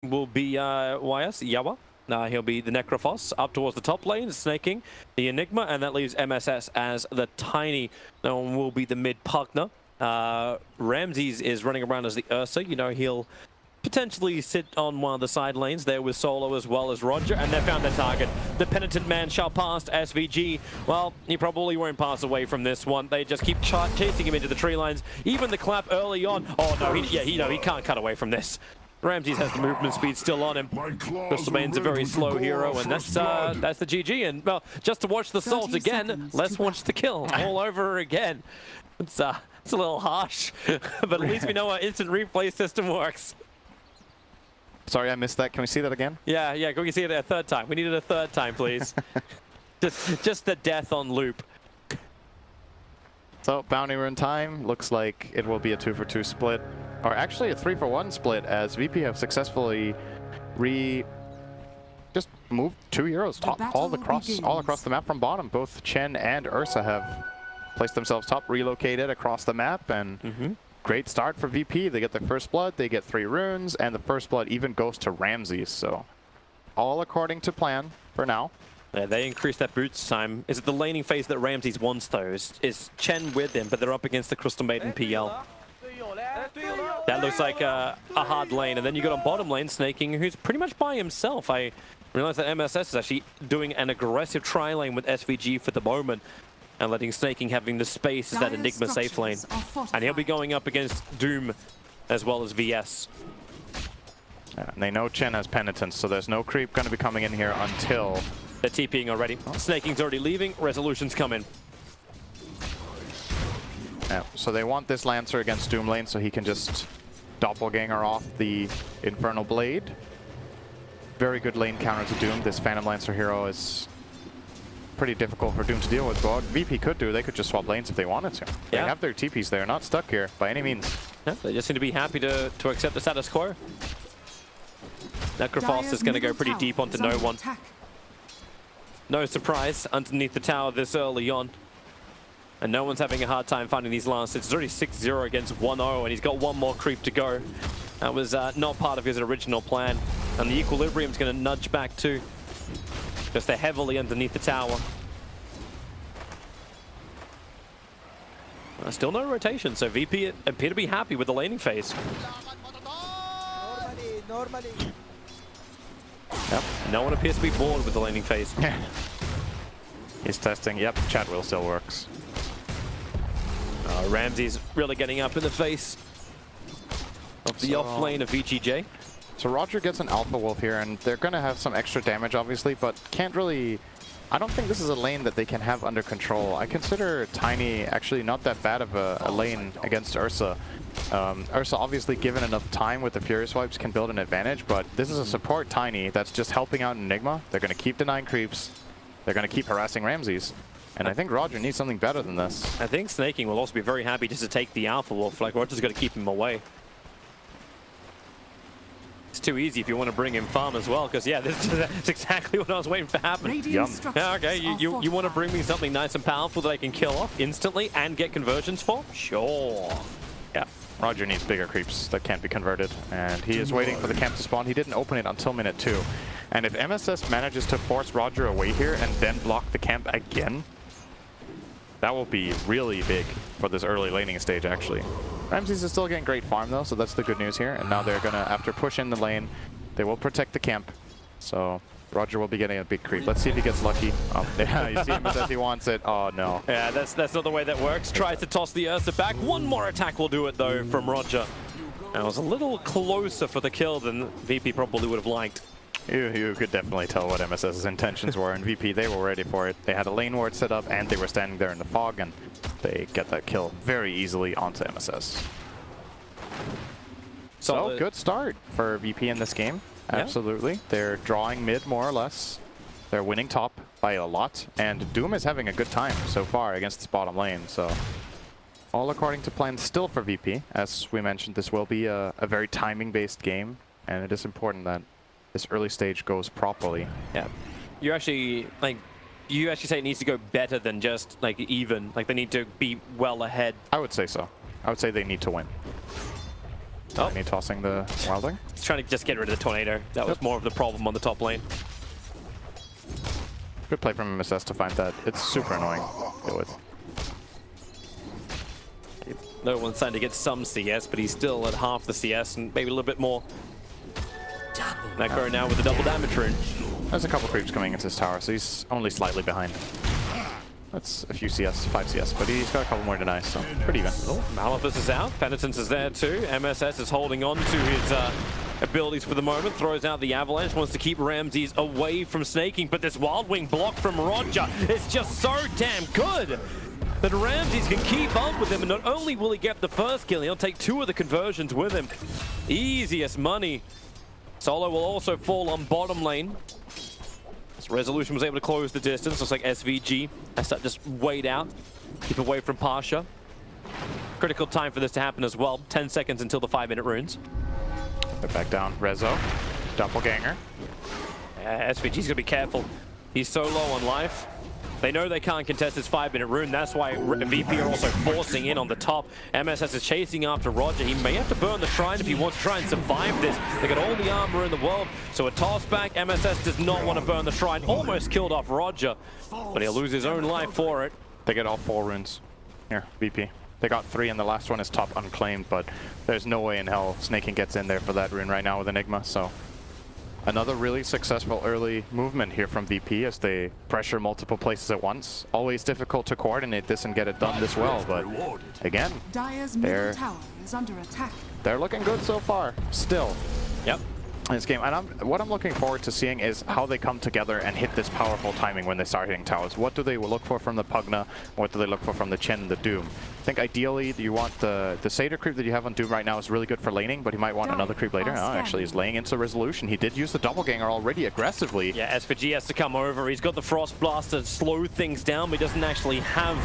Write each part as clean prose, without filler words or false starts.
will be YS, Yawa. He'll be the Necrophos up towards the top lane, snaking the Enigma, and that leaves MSS as the Tiny. That one will be the mid partner. Ramses is running around as the Ursa. You know, he'll potentially sit on one of the side lanes there with Solo as well as Roger, and they found their target. The penitent man shall pass SVG. Well, he probably won't pass away from this one. They just keep chasing him into the tree lines. Even the clap early on. Oh no, he can't cut away from this. Ramses has the movement speed still on him. Crystal Bane's a very slow hero, and that's the GG. And well, just to watch the Salt again, let's watch the kill all over again. It's a little harsh, but at least we know our instant replay system works. Sorry, I missed that. Can we see that again? Yeah, we can see it a third time. We need it a third time, please. just the death on loop. So, bounty run time. Looks like it will be a 2-for-2 split. Or actually a 3-for-1 split, as VP have successfully just moved 2 heroes top all across the map from bottom. Both Chen and Ursa have placed themselves top, relocated across the map, and great start for VP. They get their first blood, they get 3 runes, and the first blood even goes to Ramses. So all according to plan for now. Yeah, they increased that boots time. Is it the laning phase that Ramses wants though? Is Chen with him, but they're up against the Crystal Maiden PL. That looks like a hard lane. And then you got on bottom lane Snaking, who's pretty much by himself. I realize that MSS is actually doing an aggressive tri-lane with SVG for the moment, and letting Snaking having the space as that Enigma safe lane. And he'll be going up against Doom as well as VS. Yeah, and they know Chen has penitence, so there's no creep going to be coming in here until... They're TPing already. Snaking's already leaving. Resolution's coming. Yeah, so they want this Lancer against Doom lane so he can just doppelganger off the Infernal Blade. Very good lane counter to Doom. This Phantom Lancer hero is pretty difficult for Doom to deal with. But what VP could do, they could just swap lanes if they wanted to. They have their TPs there, not stuck here by any means. Yeah, they just seem to be happy to accept the status quo. Necrophos is going to go pretty deep onto no one. No surprise underneath the tower this early on. And no one's having a hard time finding these last. It's already 6-0 against 1-0, and he's got one more creep to go. That was not part of his original plan. And the Equilibrium's going to nudge back too. Because they're heavily underneath the tower. Still no rotation, so VP appear to be happy with the laning phase. Yep, no one appears to be bored with the laning phase. He's testing, yep, chat wheel still works. Ramses really getting up in the face of the off lane of VGJ. So Roger gets an Alpha Wolf here, and they're going to have some extra damage, obviously, but can't really... I don't think this is a lane that they can have under control. I consider Tiny actually not that bad of a lane against Ursa. Ursa, obviously, given enough time with the Furious Wipes, can build an advantage, but this is a support Tiny that's just helping out Enigma. They're going to keep denying creeps. They're going to keep harassing Ramses. And I think Roger needs something better than this. I think Snaking will also be very happy just to take the Alpha Wolf. Like, Roger's got to keep him away. It's too easy if you want to bring him farm as well, because yeah, that's exactly what I was waiting for to happen. Yeah, okay, you want to bring me something nice and powerful that I can kill off instantly and get conversions for? Sure. Yeah, Roger needs bigger creeps that can't be converted, and he is waiting for the camp to spawn. He didn't open it until minute 2. And if MSS manages to force Roger away here and then block the camp again, that will be really big for this early laning stage, actually. Ramses is still getting great farm, though, so that's the good news here. And now they're going to, after push in the lane, they will protect the camp. So Roger will be getting a big creep. Let's see if he gets lucky. Oh, yeah, you see him as he wants it. Oh, no. Yeah, that's not the way that works. Tries to toss the Ursa back. One more attack will do it, though, from Roger. And it was a little closer for the kill than VP probably would have liked. You could definitely tell what MSS's intentions were, and VP, they were ready for it. They had a lane ward set up, and they were standing there in the fog, and they get that kill very easily onto MSS. So good start for VP in this game. Absolutely. Yeah. They're drawing mid, more or less. They're winning top by a lot, and Doom is having a good time so far against this bottom lane, so all according to plan still for VP. As we mentioned, this will be a very timing-based game, and it is important that this early stage goes properly. Yeah. You actually say it needs to go better than just like even. Like they need to be well ahead. I would say so. I would say they need to win. Me tossing the Wilding. He's trying to just get rid of the tornado. That was more of the problem on the top lane. Good play from MSS to find that. It's super annoying to deal with. No one's starting to get some CS, but he's still at half the CS and maybe a little bit more. Necro now with the double damage rune. There's a couple creeps coming into his tower, so he's only slightly behind. That's a few CS, 5 CS, but he's got a couple more to deny, so pretty even. Oh, Malithus is out. Penitence is there too. MSS is holding on to his abilities for the moment. Throws out the Avalanche. Wants to keep Ramses away from snaking, but this Wild Wing block from Roger is just so damn good that Ramses can keep up with him, and not only will he get the first kill, he'll take 2 of the conversions with him. Easiest money. Solo will also fall on bottom lane. So Resolution was able to close the distance. Looks like SVG has to just wait out, keep away from Pasha. Critical time for this to happen as well. 10 seconds until the 5-minute runes. Put back down. Rezo. Doppelganger. SVG's gonna be careful. He's so low on life. They know they can't contest this 5-minute rune. That's why VP are also forcing in on the top. MSS is chasing after Roger. He may have to burn the shrine if he wants to try and survive this. They got all the armor in the world. So a toss back. MSS does not want to burn the shrine. Almost killed off Roger, but he'll lose his own life for it. They get all 4 runes. Here, VP. They got 3 and the last one is top unclaimed, but there's no way in hell Snaking gets in there for that rune right now with Enigma, so. Another really successful early movement here from VP as they pressure multiple places at once. Always difficult to coordinate this and get it done this well, but again, middle tower is under attack. They're looking good so far, still. Yep. In this game, and what I'm looking forward to seeing is how they come together and hit this powerful timing when they start hitting towers. What do they look for from the Pugna? What do they look for from the Chen and the Doom? I think ideally you want the Satyr creep that you have on Doom right now is really good for laning, but he might want another creep later. Oh, actually, he's laying into Resolution. He did use the Doppelganger already aggressively. Yeah, SVG has to come over. He's got the Frost Blast to slow things down, but he doesn't actually have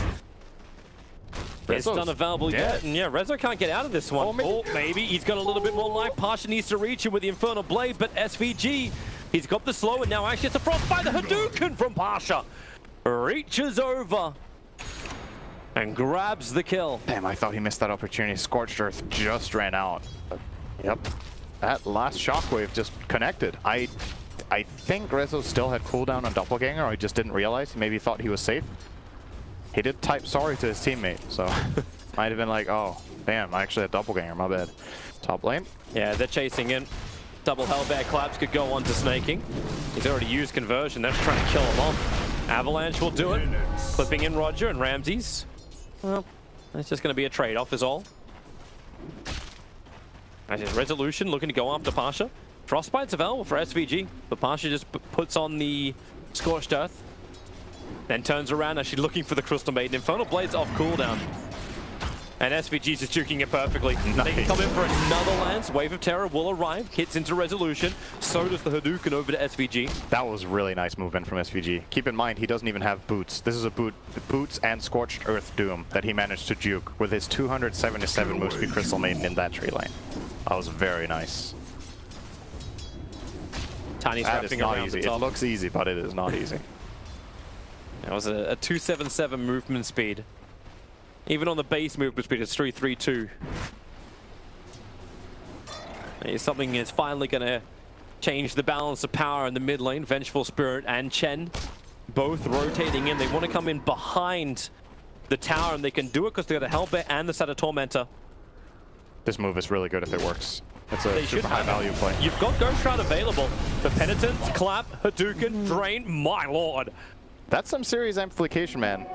his stun available yet. And yeah, Rezo can't get out of this one. Oh, maybe he's got a little bit more life. Pasha needs to reach him with the Infernal Blade, but SVG, he's got the slow, and now actually it's a Frost by the Hadouken from Pasha. Reaches over and grabs the kill. Damn, I thought he missed that opportunity. Scorched Earth just ran out. Yep, that last shockwave just connected. I think Rezo still had cooldown on Doppelganger, or he just didn't realize. He maybe thought he was safe. He did type sorry to his teammate, so might have been like, oh, damn, I actually had Doppelganger, my bad. Top lane. Yeah, they're chasing in. Double Hellbear Collapse could go on to snaking. He's already used conversion. They're just trying to kill him off. Avalanche will do it. Clipping in Roger and Ramses. Well, it's just going to be a trade-off is all. Actually, Resolution looking to go after Pasha. Frostbite's available for SVG, but Pasha just puts on the Scorched Earth. Then turns around, actually looking for the Crystal Maiden. Infernal Blade's off cooldown. And SVG's just juking it perfectly. Nice. They can come in for another lance. Wave of Terror will arrive. Hits into Resolution. So does the Hadouken over to SVG. That was really nice movement from SVG. Keep in mind, he doesn't even have boots. This is a boots and Scorched Earth Doom that he managed to juke with his 277 move speed Crystal Maiden in that tree lane. That was very nice. Tiny's wrapping around the top. It looks easy, but it is not easy. That was a 277 movement speed. Even on the base movement speed, it's 332. Something is finally going to change the balance of power in the mid lane. Vengeful Spirit and Chen both rotating in. They want to come in behind the tower, and they can do it because they got the Hellbear and the Satyr Tormentor. This move is really good if it works. It's a super high value play. You've got Ghost Shroud available. The Penitence, Clap, Hadouken, Drain, my lord. That's some serious amplification, man.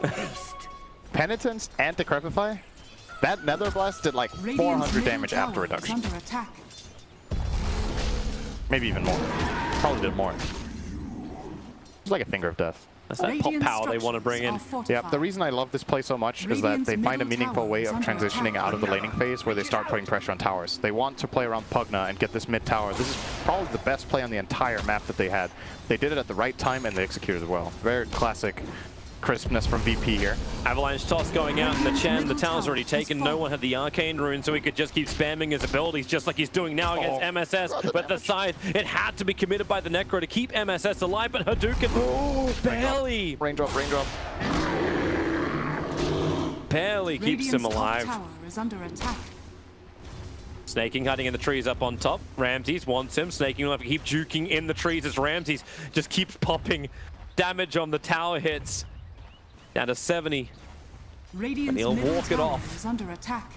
Penitence and Decrepify? That Nether Blast did like 400 damage after reduction. Maybe even more. Probably did more. It's like a Finger of Death. That's that pop power they want to bring in. Yeah, the reason I love this play so much is that they find a meaningful way of transitioning out of the laning phase where they start putting pressure on towers. They want to play around Pugna and get this mid tower. This is probably the best play on the entire map that they had. They did it at the right time and they executed it well. Very classic crispness from VP here. Avalanche toss going out in the Chen. The tower's already taken. No one had the Arcane Rune, so he could just keep spamming his abilities just like he's doing now against MSS. But the Scythe, it had to be committed by the Necro to keep MSS alive, but Hadouken, barely. Raindrop, raindrop. Barely keeps him alive. Tower is under attack. Snaking hiding in the trees up on top. Ramses wants him. Snaking will have to keep juking in the trees as Ramses just keeps popping damage on the tower hits. Down to 70. Radiant's And he'll middle walk it tower off. is under attack.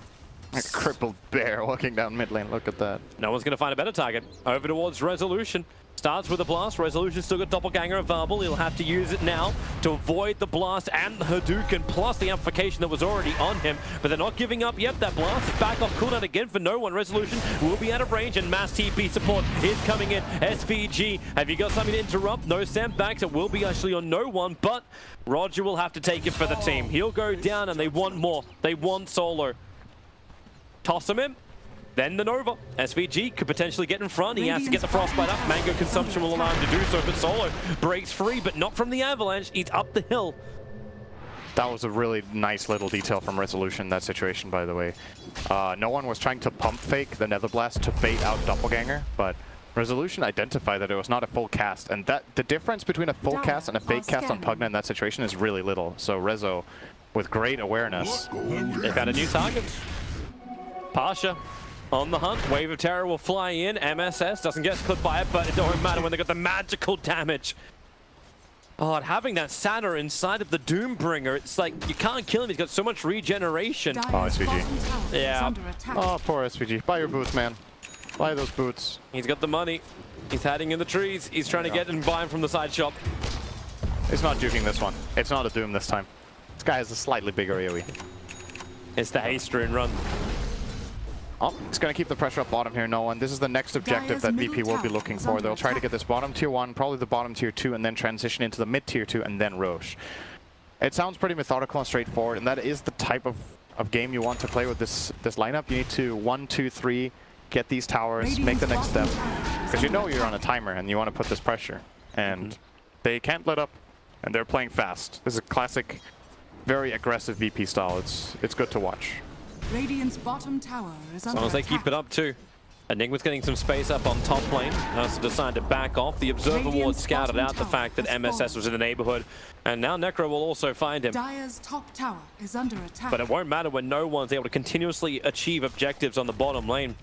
A crippled bear walking down mid lane. Look at that. No one's going to find a better target. Over towards Resolution. Starts with a blast. Resolution still got Doppelganger available. He'll have to use it now to avoid the blast and the Hadouken, plus the amplification that was already on him. But they're not giving up yet. That blast is back off cooldown again for no one. Resolution will be out of range, and mass TP support is coming in. SVG, have you got something to interrupt? No sandbags. It will be actually on no one, but Roger will have to take it for the team. He'll go down, and they want more. They want solo. Toss him in. Then the Nova. SVG could potentially get in front. He has to get the Frostbite up. Mango consumption will allow him to do so, but Solo breaks free, but not from the avalanche. He's up the hill. That was a really nice little detail from Resolution in that situation, by the way. No one was trying to pump fake the Nether Blast to bait out Doppelganger, but Resolution identified that it was not a full cast, and that the difference between a full cast and a fake cast on Pugna in that situation is really little. So Rezo, with great awareness. They found a new target. Pasha on the hunt. Wave of Terror will fly in. MSS doesn't get clipped by it, but it don't matter when they got the magical damage. Oh, and having that Satyr inside of the Doombringer, it's like you can't kill him. He's got so much regeneration. Dire's SVG. bottom tower is Yeah. under attack. Oh, poor SVG. Buy your boots, man. Buy those boots. He's got the money. He's hiding in the trees. He's trying to get and buy him from the side shop. It's not juking this one. It's not a Doom this time. This guy has a slightly bigger AoE. It's the haste rune run. Oh, it's going to keep the pressure up bottom here, no one. This is the next objective that VP will be looking for. They'll try to get this bottom tier 1, probably the bottom tier 2, and then transition into the mid tier 2, and then Roche. It sounds pretty methodical and straightforward, and that is the type of game you want to play with this lineup. You need to 1, 2, 3, get these towers, make the next step. Because you know you're on a timer, and you want to put this pressure. And they can't let up, and they're playing fast. This is a classic, very aggressive VP style. It's good to watch. Radiant's bottom tower is under As long as they attack. keep it up too. Enigma's getting some space up on top lane. Has to decide to back off. The Observer Ward scouted out the fact that MSS was in the neighborhood. And now Necro will also find him. Dire's top tower is under attack. But it won't matter when no one's able to continuously achieve objectives on the bottom lane.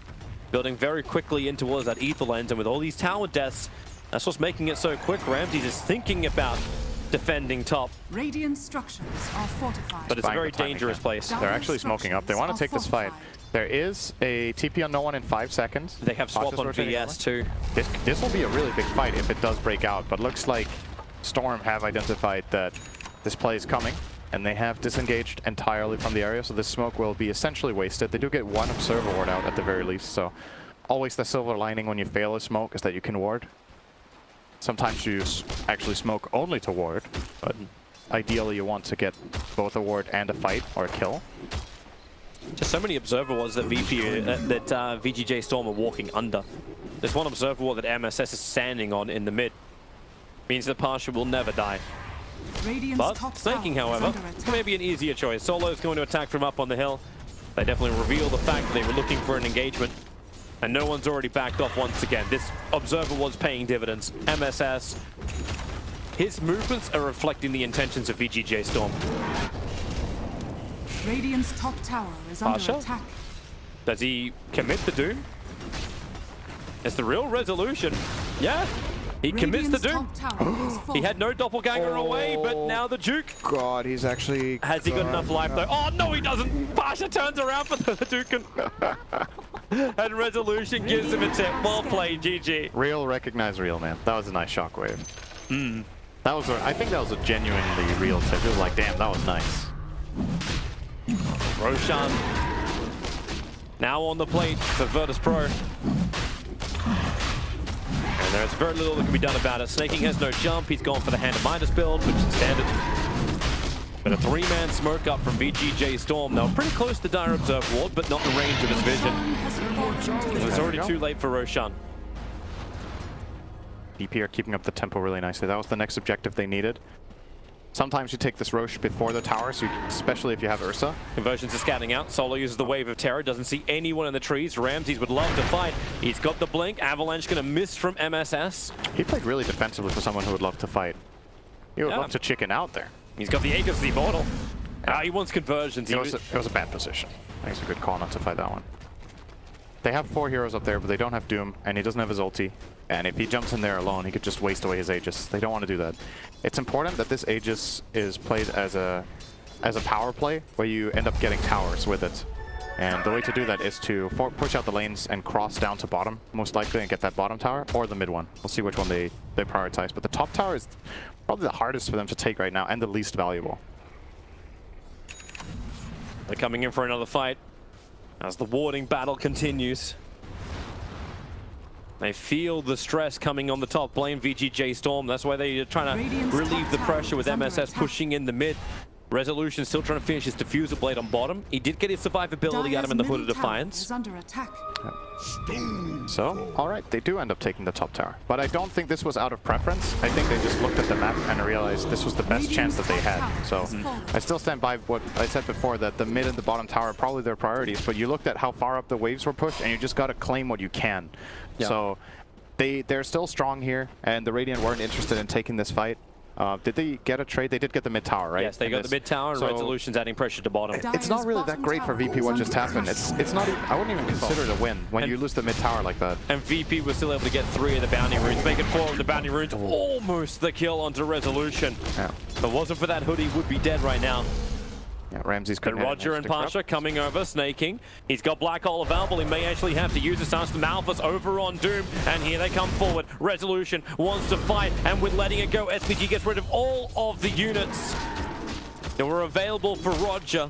Building very quickly in towards that ether lens, and with all these tower deaths, that's what's making it so quick. Ramses is thinking about defending top, Radiant structures are fortified. but it's a Buying very the time dangerous again. place. They're actually smoking up. They want to take this fight. There is a TP on no one in 5 seconds. They have swap Pasha's on rotating VS too. This will be a really big fight if it does break out, but looks like Storm have identified that this play is coming, and they have disengaged entirely from the area, so this smoke will be essentially wasted. They do get one Observer Ward out at the very least, so always the silver lining when you fail a smoke is that you can ward. Sometimes you actually smoke only to ward, but ideally you want to get both a ward and a fight or a kill. Just so many Observer Wards that VGJ Storm are walking under. There's one Observer Ward that MSS is standing on in the mid. Means that Pasha will never die. Radiant's But top Snaking, tower is however, under attack. may be an easier choice. Solo's going to attack from up on the hill. They definitely reveal the fact that they were looking for an engagement. And no one's already backed off once again. This Observer was paying dividends. MSS, his movements are reflecting the intentions of VGJ Storm. Radiant's top tower is under Pasha? attack. Does he commit the Doom? It's the real Resolution. Yeah, he commits the Radiant's Doom. top tower is He had fallen. no Doppelganger away, but now the Duke. God, he's actually... Has he got enough life though? Oh no, he doesn't! Pasha turns around for the Duke and Resolution gives him a tip. Well played, GG. Real recognize real, man. That was a nice shockwave. That was I think that was a genuinely real tip. It was like, damn, that was nice. Roshan now on the plate for Virtus.pro. And there's very little that can be done about it. Snaking has no jump. He's gone for the Hand of Midas build, which is standard. But a 3-man smoke up from VGJ Storm. They were pretty close to Dire Observe Ward, but not in range of his vision. It was already too late for Roshan. VP are keeping up the tempo really nicely. That was the next objective they needed. Sometimes you take this Roche before the tower, so especially if you have Ursa. Conversions are scouting out. Solo uses the Wave of Terror. Doesn't see anyone in the trees. Ramses would love to fight. He's got the blink. Avalanche going to miss from MSS. He played really defensively for someone who would love to fight. He would Yeah. love to chicken out there. He's got the Aegis, the Immortal. He wants conversions. It was a bad position. I think it's a good call not to fight that one. They have 4 heroes up there, but they don't have Doom, and he doesn't have his ulti. And if he jumps in there alone, he could just waste away his Aegis. They don't want to do that. It's important that this Aegis is played as a power play, where you end up getting towers with it. And the way to do that is to push out the lanes and cross down to bottom, most likely, and get that bottom tower, or the mid one. We'll see which one they prioritize. But the top tower is probably the hardest for them to take right now, and the least valuable. They're coming in for another fight as the warding battle continues. They feel the stress coming on the top lane, VGJ Storm. That's why they're trying to relieve the pressure with MSS pushing in the mid. Resolution still trying to finish his diffuser blade on bottom. He did get his survivability out of him in the Hood of Defiance. Under attack. So, alright, they do end up taking the top tower. But I don't think this was out of preference. I think they just looked at the map and realized this was the best chance that they had. So, I still stand by what I said before, that the mid and the bottom tower are probably their priorities, but you looked at how far up the waves were pushed, and you just gotta claim what you can. Yeah. So, they're still strong here, and the Radiant weren't interested in taking this fight. Did they get a trade? They did get the mid tower, right? Yes, they got the mid tower, and Resolution's adding pressure to bottom. It's not really that great for VP what just happened. It's not even, I wouldn't even consider it a win when you lose the mid tower like that. And VP was still able to get 3 of the bounty runes, making 4 of the bounty runes. Almost the kill onto Resolution. Yeah. If it wasn't for that hood, he would be dead right now. Yeah, Ramses could. But Roger and Pasha coming over, snaking. He's got Black Hole available. He may actually have to use his chance. The Malphus over on Doom, and here they come forward. Resolution wants to fight, and with letting it go, SPG gets rid of all of the units that were available for Roger.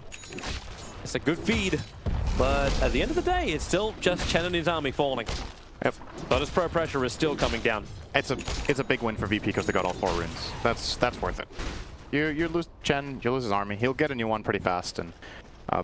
It's a good feed, but at the end of the day, it's still just Chen and his army falling. Yep. But his pro pressure is still coming down. It's a big win for VP because they got all 4 runes. That's worth it. You lose Chen, you lose his army. He'll get a new one pretty fast, and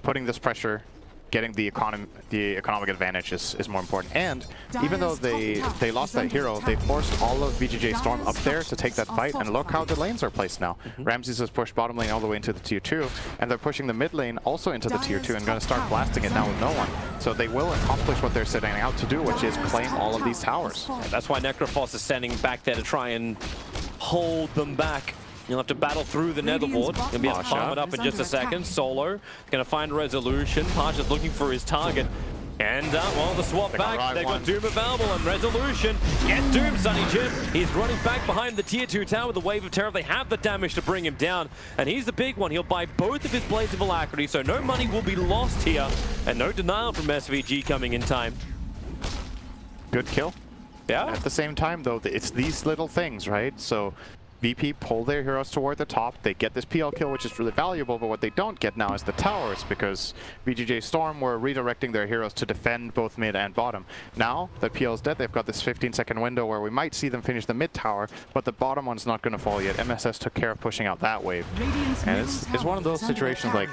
putting this pressure, getting the economic advantage is more important. And even though they lost that hero, they forced all of VGJ Storm up there to take that fight, and look how the lanes are placed now. Ramses has pushed bottom lane all the way into the tier 2, and they're pushing the mid lane also into the tier 2 and going to start blasting it now with no one. So they will accomplish what they're setting out to do, which is claim all of these towers. And that's why Necrophos is standing back there to try and hold them back. You'll have to battle through the Nether Ward. You'll be able to farm it up in just a second. Solo going to find Resolution. Pasha's looking for his target. And, well, the swap back. They've got Doom available, and Resolution. Get Doom, Sunny Jim. He's running back behind the tier 2 tower with the Wave of Terror. They have the damage to bring him down. And he's the big one. He'll buy both of his Blades of Alacrity, so no money will be lost here. And no denial from SVG coming in time. Good kill. Yeah. At the same time, though, it's these little things, right? So VP pull their heroes toward the top. They get this PL kill, which is really valuable, but what they don't get now is the towers, because VGJ Storm were redirecting their heroes to defend both mid and bottom. Now that PL is dead, they've got this 15-second window where we might see them finish the mid tower, but the bottom one's not going to fall yet. MSS took care of pushing out that wave. And it's one of those situations like,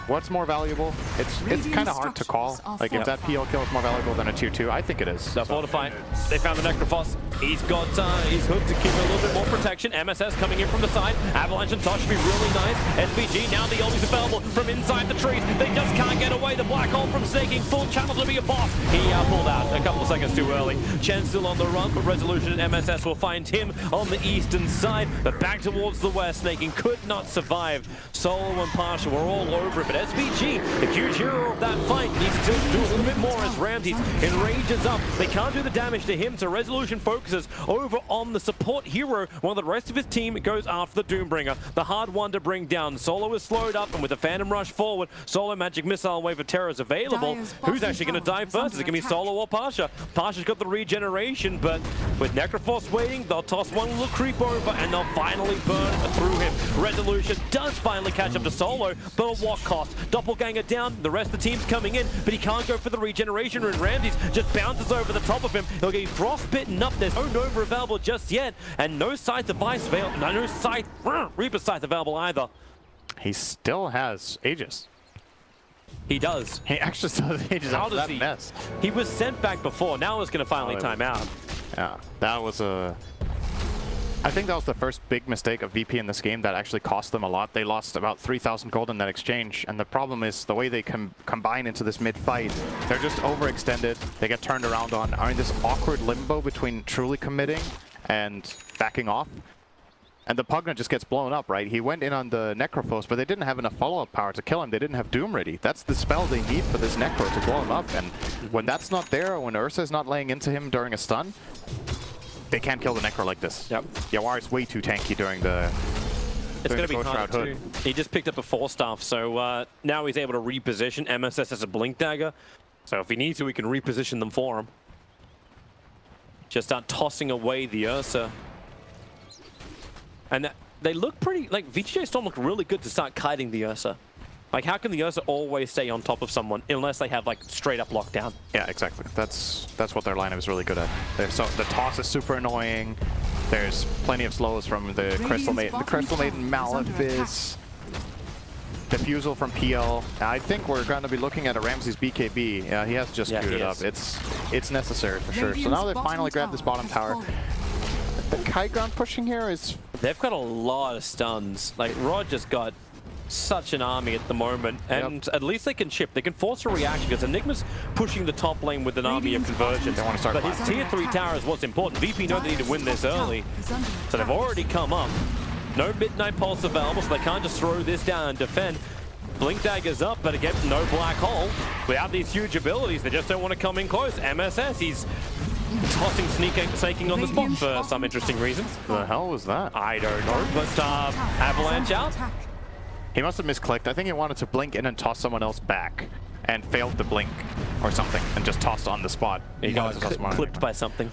what's more valuable? It's kind of hard to call. Like, if that PL kill is more valuable than a tier 2, I think it is. The fortifying. They found the Necrophos. He's got his hook to give him a little bit more protection. MSS coming in from the side. Avalanche and Tosh should be really nice. SVG, now the ulti's available from inside the trees. They just can't get away. The Black Hole from snaking. Full channel to be a boss. He pulled out a couple of seconds too early. Chen still on the run, but Resolution and MSS will find him on the eastern side. But back towards the west, snaking could not survive. Solo and Pasha were all over it, but SVG, the huge hero of that fight, needs to do a little bit more as Ramses enrages up. They can't do the damage to him, so Resolution focuses over on the support hero, while the rest of his team goes after the Doombringer, the hard one to bring down. Solo is slowed up, and with the Phantom Rush forward, Solo Magic Missile Wave of Terror is available. Who's actually going to die first? Is it going to be Solo or Pasha? Pasha's got the regeneration, but with Necrophos waiting, they'll toss one little creep over, and they'll finally burn through him. Resolution does finally catch up to Solo, but at what cost? Doppelganger down, the rest of the team's coming in, but he can't go for the regeneration, and Ramses just bounces over the top of him. He'll get frostbitten up. There's no Nova available just yet, and no Scythe device available, no Scythe, Reaper Scythe available either. He still has Aegis. He does. He actually still has Aegis. How does he? Mess. He was sent back before, now it's going to finally time out. Yeah, that was a... I think that was the first big mistake of VP in this game that actually cost them a lot. They lost about 3,000 gold in that exchange, and the problem is the way they combine into this mid-fight. They're just overextended, they get turned around on, are in this awkward limbo between truly committing and backing off. and the Pugna just gets blown up, right? He went in on the Necrophos, but they didn't have enough follow-up power to kill him. They didn't have Doom ready. That's the spell they need for this Necro to blow him up, and when that's not there, or when Ursa is not laying into him during a stun, they can't kill the Necro like this. Yep. Yawar is way too tanky during the It's going to be Ghost hard Shroud too. Hood. He just picked up a 4-staff, so now he's able to reposition. MSS has a Blink Dagger, so if he needs to, he can reposition them for him. Just start tossing away the Ursa. And they look pretty, like, VGJ Storm looked really good to start kiting the Ursa. Like, how can the Ursa always stay on top of someone unless they have, like, straight-up lockdown? Yeah, exactly. That's what their lineup is really good at. So the toss is super annoying. There's plenty of slows from the Crystal Maiden. The Crystal Maiden Malefice. Defusal from PL. I think we're going to be looking at a Ramses BKB. Yeah, he has just queued it up. It's necessary for sure. So now they finally grabbed this bottom tower. The Kite Ground pushing here is... They've got a lot of stuns. Like, Rod just got such an army at the moment, and at least they can chip. They can force a reaction because Enigma's pushing the top lane with an army of conversion. They want to start but his tier 3 tower is what's important. VP know they need to win this early, so they've already come up. No Midnight Pulse available, so they can't just throw this down and defend. Blink Dagger's up, but again, no Black Hole. Without these huge abilities, they just don't want to come in close. MSS, he's tossing, snaking on the spot for some interesting reason. The hell was that? I don't know, but Avalanche out. He must have misclicked. I think he wanted to blink in and toss someone else back and failed to blink or something and just tossed on the spot. He got clipped by something.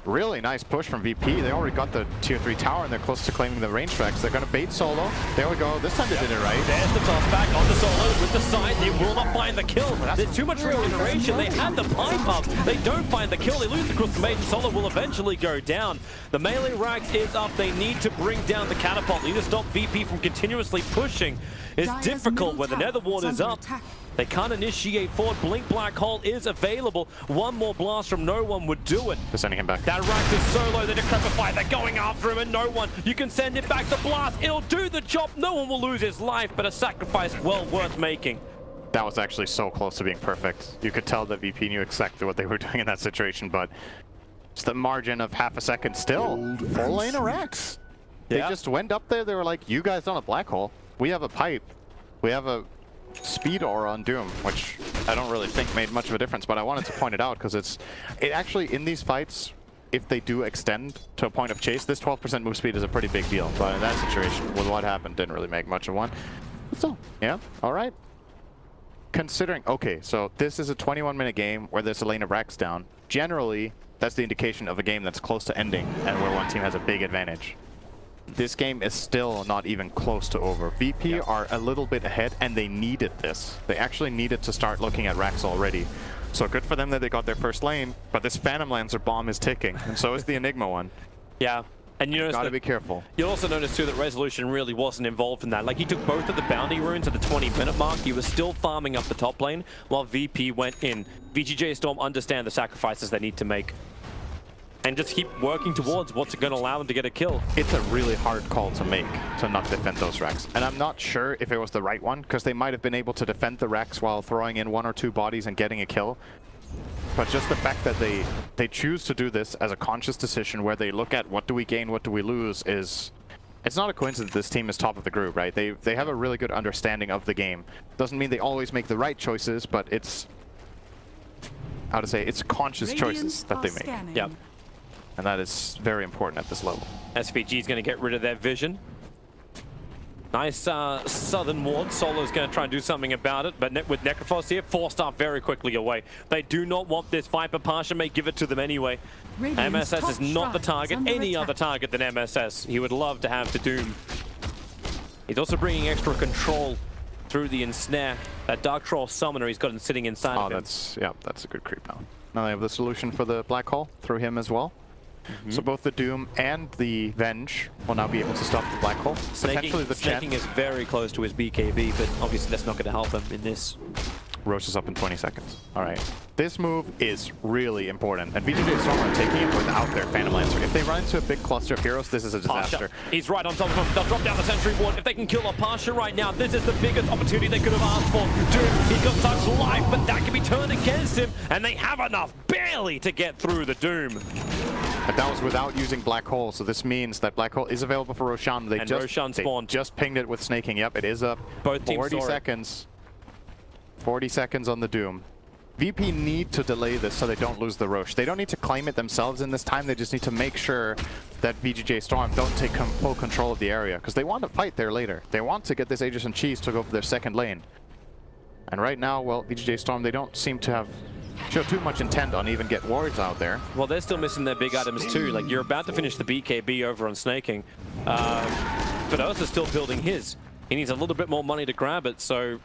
Really nice push from VP. They already got the tier 3 tower and they're close to claiming the range tracks. They're going to bait solo. There we go. This time they did it right. There's the toss back on the solo with the side. They will not find the kill. There's too much regeneration. They had the pipe up. They don't find the kill. They lose the Crystal Maiden. Solo will eventually go down. The melee rax is up. They need to bring down the catapult. They need to stop VP from continuously pushing. It's difficult when the Nether Ward is up. They can't initiate forward. Blink Black Hole is available. One more blast from no one would do it. They're sending him back. That rack is so low, they're decrepify. They're going after him and no one. You can send it back to blast. It'll do the job. No one will lose his life, but a sacrifice well worth making. That was actually so close to being perfect. You could tell that VP knew exactly what they were doing in that situation, but just the margin of half a second still. Full lane of racks. They just went up there. They were like, you guys don't have Black Hole. We have a pipe. We have a speed aura on Doom, which I don't really think made much of a difference, but I wanted to point it out because it actually, in these fights, if they do extend to a point of chase, this 12% move speed is a pretty big deal. But in that situation, with what happened, didn't really make much of one. But still, yeah, all right. Considering, okay, so this is a 21-minute game where there's a lane of racks down. Generally, that's the indication of a game that's close to ending and where one team has a big advantage. This game is still not even close to over. VP are a little bit ahead, and they needed this. They actually needed to start looking at racks already. So good for them that they got their first lane, but this Phantom Lancer bomb is ticking, and so is the Enigma one. Yeah. And you notice gotta be careful. You'll also notice too that Resolution really wasn't involved in that. Like, he took both of the bounty runes at the 20-minute mark. He was still farming up the top lane while VP went in. VGJ Storm understand the sacrifices they need to make and just keep working towards what's going to allow them to get a kill. It's a really hard call to make to not defend those racks. And I'm not sure if it was the right one, because they might have been able to defend the racks while throwing in 1 or 2 bodies and getting a kill. But just the fact that they choose to do this as a conscious decision where they look at what do we gain, what do we lose is... It's not a coincidence this team is top of the group, right? They have a really good understanding of the game. Doesn't mean they always make the right choices, but it's... How to say? It's conscious choices that they make. Yep. And that is very important at this level. SVG is going to get rid of their vision. Nice southern ward. Solo's going to try and do something about it, but with Necrophos here, 4-star very quickly away. They do not want this fight, but Pasha may give it to them anyway. MSS is not the target, any other target than MSS. He would love to have to Doom. He's also bringing extra control through the ensnare. That Dark Troll summoner he's got him sitting inside of him. That's a good creep now. Now they have the solution for the Black Hole through him as well. So both the Doom and the Venge will now be able to stop the Black Hole. Potentially the Snaking is very close to his BKB, but obviously that's not going to help him in this. Roche is up in 20 seconds. All right. This move is really important. And VGJ Storm are taking it without their Phantom Lancer. If they run into a big cluster of heroes, this is a disaster. Pasha. He's right on top of him. They'll drop down the Sentry Ward. If they can kill a Pasha right now, this is the biggest opportunity they could have asked for. Doom, he's got such life, but that can be turned against him. And they have enough, barely, to get through the Doom. But that was without using Black Hole, so this means that Black Hole is available for Roshan. They just pinged it with snaking. Yep, it is up. Both teams 40 seconds. 40 seconds on the Doom. VP need to delay this so they don't lose the Roche. They don't need to claim it themselves in this time. They just need to make sure that VGJ Storm don't take full control of the area, because they want to fight there later. They want to get this Aegis and Cheese to go for their second lane. And right now, well, VGJ Storm, they don't seem to show too much intent on even get wards out there. Well, they're still missing their big items too. Like, you're about to finish the BKB over on snaking. But Ursa's still building his. He needs a little bit more money to grab it, so...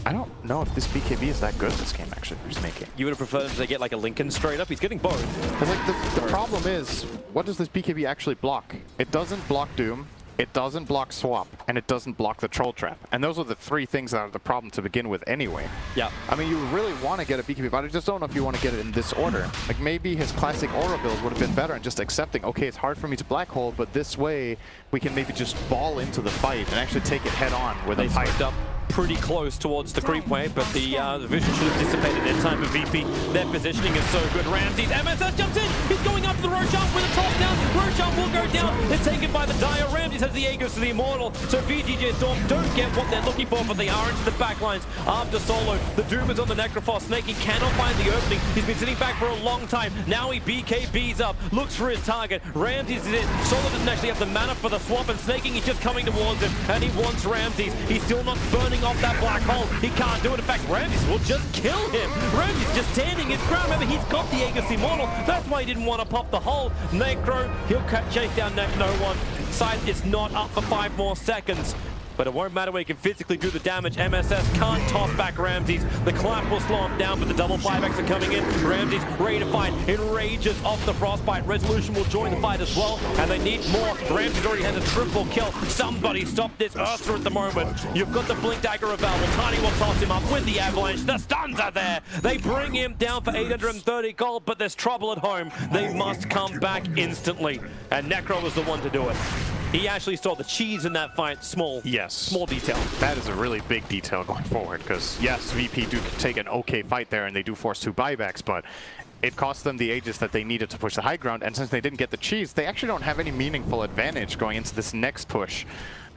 I don't know if this BKB is that good this game, actually, for snaking. You would have preferred to get like a Lincoln straight up? He's getting both. Because like, the problem is, what does this BKB actually block? It doesn't block Doom, it doesn't block Swap, and it doesn't block the Troll Trap. And those are the three things that are the problem to begin with anyway. Yeah. I mean, you really want to get a BKB, but I just don't know if you want to get it in this order. Like, maybe his classic Aura build would have been better and just accepting, okay, it's hard for me to Black Hole, but this way we can maybe just ball into the fight and actually take it head on with a fight. Up pretty close towards the creep wave, but the vision should have dissipated in time for VP. Their positioning is so good. Ramses, MSS jumps in. He's going after the Roshan with a toss down. Roshan will go down. It's taken by the Dire. Ramses has the Aegis to the Immortal. So VGJ Storm don't get what they're looking for, but they are into the backlines after Solo. The Doom is on the Necrophos. Snakey cannot find the opening. He's been sitting back for a long time. Now he BKBs up, looks for his target. Ramses is in. Solo doesn't actually have the mana for the swap, and Snaking is just coming towards him, and he wants Ramses. He's still not burning off that Black Hole. He can't do it. In fact, Ramses will just kill him. Ramses just standing his ground. Remember, he's got the Aegis Immortal. That's why he didn't want to pop the hole. Necro, he'll chase down no one. Side is not up for 5 more seconds. But it won't matter where he can physically do the damage. MSS can't toss back Ramses. The clap will slow him down, but the double 5x are coming in. Ramses ready to fight. Enrages off the Frostbite. Resolution will join the fight as well, and they need more. Ramses already has a triple kill. Somebody stop this Ursa at the moment. You've got the Blink Dagger available. Tiny will toss him up with the Avalanche. The stuns are there. They bring him down for 830 gold, but there's trouble at home. They must come back instantly. And Necro was the one to do it. He actually saw the cheese in that fight. Small detail. That is a really big detail going forward, because yes, VP do take an okay fight there and they do force 2 buybacks, but it cost them the Aegis that they needed to push the high ground, and since they didn't get the cheese, they actually don't have any meaningful advantage going into this next push.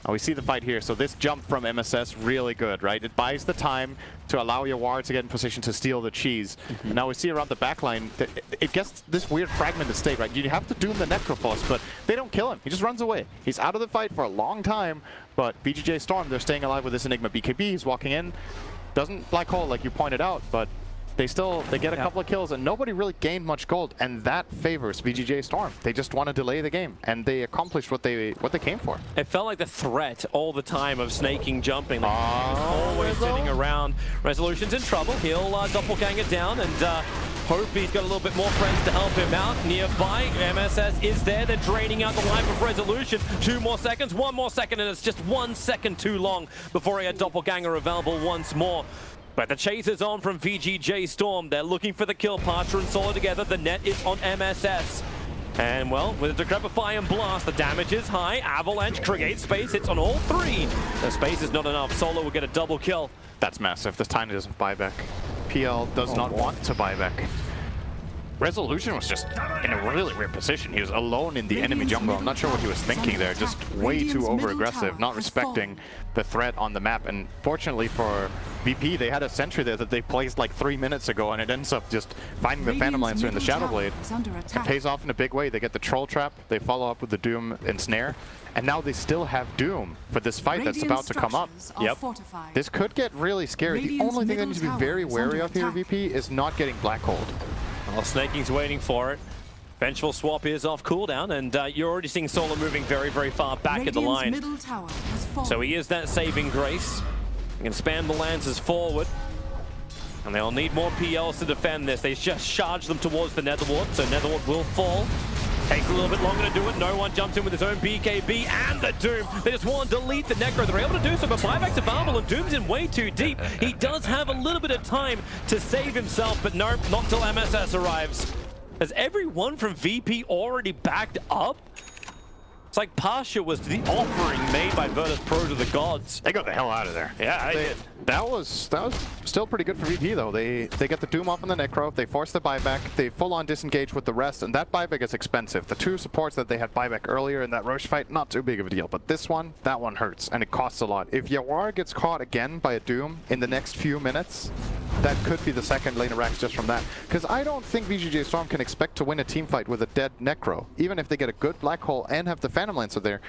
We see the fight here, so this jump from MSS, really good, right? It buys the time to allow your ward to get in position to steal the cheese. And now we see around the backline that it gets this weird fragmented state, right? You have to doom the Necrophos, but they don't kill him. He just runs away. He's out of the fight for a long time, but VGJ Storm, they're staying alive with this Enigma BKB. He's walking in. Doesn't Black Hole, like you pointed out, but they get a couple of kills, and nobody really gained much gold, and that favors VGJ Storm. They just want to delay the game, and they accomplished what they came for. It felt like the threat all the time of snaking, jumping. Like, he was always sitting around. Resolution's in trouble. He'll doppelganger down and hope he's got a little bit more friends to help him out. Nearby, MSS is there. They're draining out the life of Resolution. 2 more seconds, 1 more second, and it's just 1 second too long before he had doppelganger available once more. But the chase is on from VGJ Storm. They're looking for the kill. Parcher and Solo together. The net is on MSS. And, well, with a Decrepify and Blast, the damage is high. Avalanche creates space. Hits on all 3. The space is not enough. Solo will get a double kill. That's massive. This Tiny doesn't buy back. PL does not want to buy back. Resolution was just in a really weird position. He was alone in the enemy jungle. I'm not sure what he was thinking there. Just way too over-aggressive, not respecting the threat on the map. And fortunately for VP, they had a sentry there that they placed like 3 minutes ago, and it ends up just finding the Phantom Lancer in the Shadow Blade. It pays off in a big way. They get the Troll Trap. They follow up with the Doom and Snare. And now they still have Doom for this fight that's about to come up. Yep. This could get really scary. The only thing they need to be very wary of here, VP, is not getting Black Hold. Well, Snaking's waiting for it. Vengeful Swap is off cooldown, and you're already seeing Solo moving very, very far back in the line. So he is that saving grace. He can spam the Lancers forward. And they'll need more PLs to defend this. They just charge them towards the Netherward, so Netherward will fall. Takes a little bit longer to do it. No one jumps in with his own BKB and the Doom. They just want to delete the Necro. They're able to do so, but buyback's available, and Doom's in way too deep. He does have a little bit of time to save himself, but no, not till MSS arrives. Has everyone from VP already backed up? It's like Pasha was the offering made by Virtus.pro to the gods. They got the hell out of there. Yeah, they did. That was still pretty good for VP though. They get the Doom off on the Necro, they force the buyback, they full on disengage with the rest, and that buyback is expensive. The two supports that they had buyback earlier in that Roche fight, not too big of a deal, but this one, that one hurts, and it costs a lot. If Yawar gets caught again by a Doom in the next few minutes, that could be the second lane of racks just from that. Because I don't think VGJ Storm can expect to win a team fight with a dead Necro. Even if they get a good Black Hole and have the Phantom Lancer there,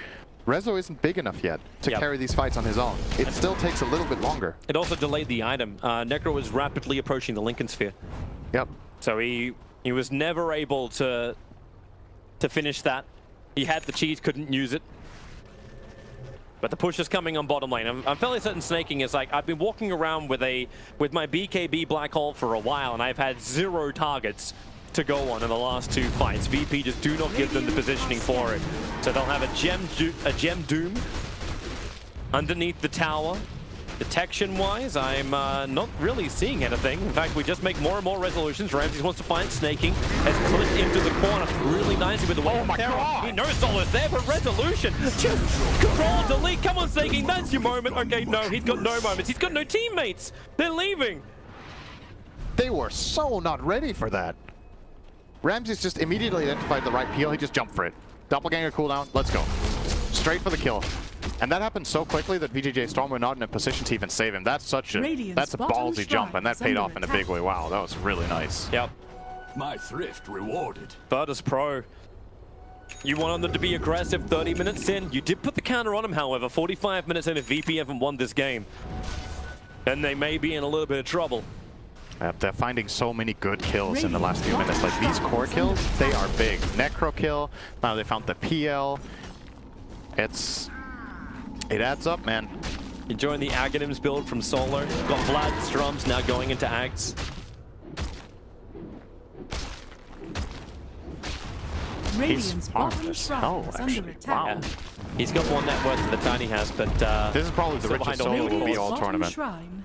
Rezo isn't big enough yet to carry these fights on his own. It still takes a little bit longer. It also delayed the item. Necro was rapidly approaching the Lincoln Sphere. Yep. So he was never able to finish that. He had the cheese, couldn't use it. But the push is coming on bottom lane. I'm fairly certain Snaking is like, I've been walking around with my BKB Black Hole for a while, and I've had 0 targets to go on in the last 2 fights. VP just do not give them the positioning for it. So they'll have a gem Doom underneath the tower. Detection-wise, I'm not really seeing anything. In fact, we just make more and more resolutions. Ramses wants to find Snaking, has clipped into the corner really nicely with the wall. He knows Solo's there, but resolution, just control, delete. Come on, Snaking, that's your moment. Okay, no, he's got no moments. He's got no teammates. They're leaving. They were so not ready for that. Ramses just immediately identified the right peel. He just jumped for it. Doppelganger cooldown, let's go. Straight for the kill. And that happened so quickly that VGJ Storm were not in a position to even save him. That's a ballsy jump, and that paid off in a big way. Wow, that was really nice. Yep. My thrift rewarded. Virtus.pro. You wanted them to be aggressive 30 minutes in. You did put the counter on him, however. 45 minutes in if VP haven't won this game. Then they may be in a little bit of trouble. They're finding so many good kills in the last few minutes. Like these core kills, they are big. Necro kill, now they found the PL. It adds up, man. Enjoying the Aghanims build from Solo. Got Vlad's drums now going into Ags. Radiant's bottom shrine is under attack. Wow. He's got more net worth than the Tiny has, but this is probably the richest Solo will be all tournament.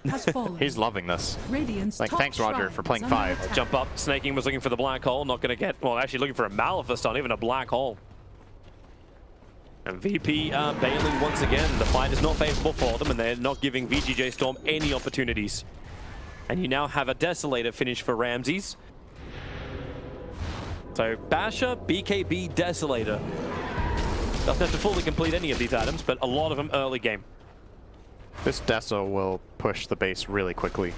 Has fallen. He's loving this. Radiant's like, thanks Roger for playing 5. Jump up. Snaking was looking for the Black Hole, not going to get, well, actually looking for a Maleficent, not even a Black Hole. And VP bailing once again. The fight is not favorable for them, and they're not giving VGJ Storm any opportunities. And you now have a Desolator finish for Ramses. So Basher, BKB, Desolator. Doesn't have to fully complete any of these items, but a lot of them early game. This Deso will push the base really quickly